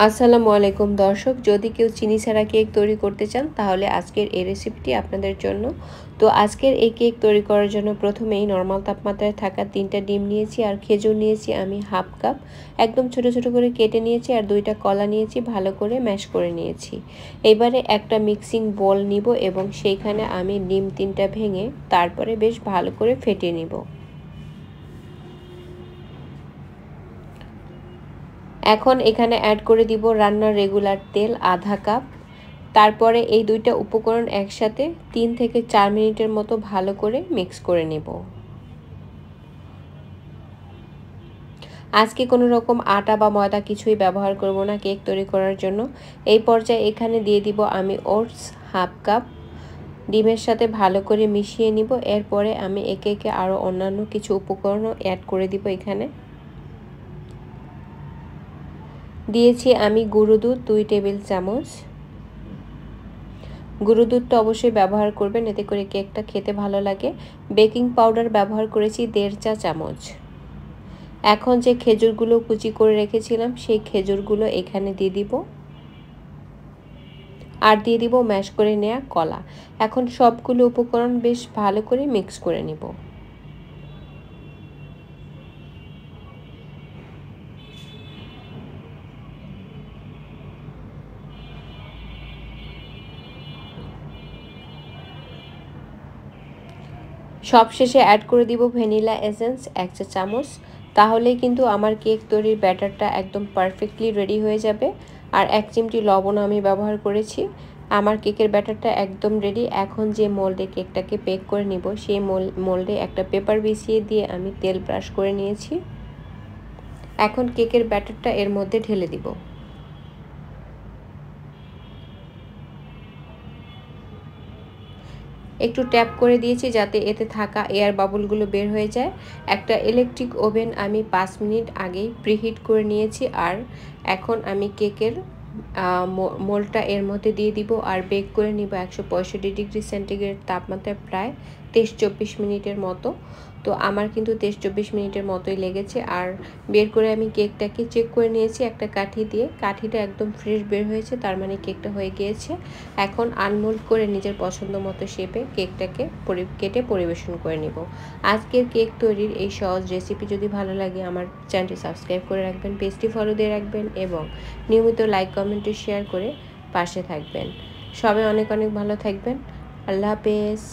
আসসালামু আলাইকুম দর্শক, যদি কেউ চিনি ছাড়া কেক তৈরি করতে চান তাহলে আজকের এই রেসিপিটি আপনাদের জন্য। তো আজকের এই কেক তৈরি করার জন্য প্রথমেই নর্মাল তাপমাত্রায় থাকা 3টা ডিম নিয়েছি আর খেজুর নিয়েছি আমি হাফ কাপ, একদম ছোট ছোট করে কেটে নিয়েছি, আর 2টা কলা নিয়েছি, ভালো করে ম্যাশ করে নিয়েছি। এবারে একটা মিক্সিং বোল নিব এবং সেইখানে আমি ডিম 3টা ভেঙে তারপরে বেশ ভালো করে ফেটিয়ে নিব। এখন এখানে অ্যাড করে দিব রান্নার রেগুলার তেল আধা কাপ। তারপরে এই 2টা উপকরণ একসাথে 3 থেকে 4 মিনিটের মতো ভালো করে মিক্স করে নেব। আজকে কোনো রকম আটা বা ময়দা কিছুই ব্যবহার করব না কেক তৈরি করার জন্য। এই পর্যায়ে এখানে দিয়ে দিব আমি ওটস হাফ কাপ, ডিমের সাথে ভালো করে মিশিয়ে নিব। এরপরে আমি একে একে আরও অন্যান্য কিছু উপকরণও অ্যাড করে দিব। এখানে দিয়েছি আমি গুঁড়ো দুধ 2 টেবিল চামচ। গুঁড়ো দুধটা অবশ্যই ব্যবহার করবেন, এতে করে কেকটা খেতে ভালো লাগে। বেকিং পাউডার ব্যবহার করেছি 1.5 চা চামচ। এখন যে খেজুরগুলো কুচি করে রেখেছিলাম সেই খেজুরগুলো এখানে দিয়ে দিব, আর দিয়ে দিব ম্যাশ করে নেওয়া কলা। এখন সবগুলো উপকরণ বেশ ভালো করে মিক্স করে নিব। সবশেষে অ্যাড করে দিব ভ্যানিলা এসেন্স 1 চা চামচ। তাহলেই কিন্তু আমার কেক তৈরির ব্যাটারটা একদম পারফেক্টলি রেডি হয়ে যাবে। আর 1 চিমটি লবণ আমি ব্যবহার করেছি। আমার কেকের ব্যাটারটা একদম রেডি। এখন যে মোল্ডে কেকটাকে বেক করে নিব সেই মোল্ডে একটা পেপার বিছিয়ে দিয়ে আমি তেল ব্রাশ করে নিয়েছি। এখন কেকের ব্যাটারটা এর মধ্যে ঢেলে দিব। একটু ট্যাপ করে দিয়েছি যাতে এতে থাকা এয়ার বাবলগুলো বের হয়ে যায়। একটা ইলেকট্রিক ওভেন আমি 5 মিনিট আগেই প্রিহিট করে নিয়েছি। আর এখন আমি কেকের মোল্ডটা এর মধ্যে দিয়ে দিব আর বেক করে নিব 165 ডিগ্রি সেন্টিগ্রেড তাপমাত্রায় প্রায় 23-24 মিনিটের মতো। তো আমার কিন্তু 23-24 মিনিটের মতোই লেগেছে। আর বের করে আমি কেকটাকে চেক করে নিয়েছি একটা কাঠি দিয়ে। কাঠিটা একদম ফ্রেশ বের হয়েছে, তার মানে কেকটা হয়ে গিয়েছে। এখন আনমোল্ড করে নিজের পছন্দ মতো শেপে কেকটাকে কেটে পরিবেশন করে নিব। আজকের কেক তৈরির এই সহজ রেসিপি যদি ভালো লাগে আমার চ্যানেলটি সাবস্ক্রাইব করে রাখবেন, পেজটি ফলো দিয়ে রাখবেন এবং নিয়মিত লাইক কমেন্ট শেয়ার করে পাশে থাকবেন। সবাই অনেক অনেক ভালো থাকবেন। আল্লাহ হাফেজ।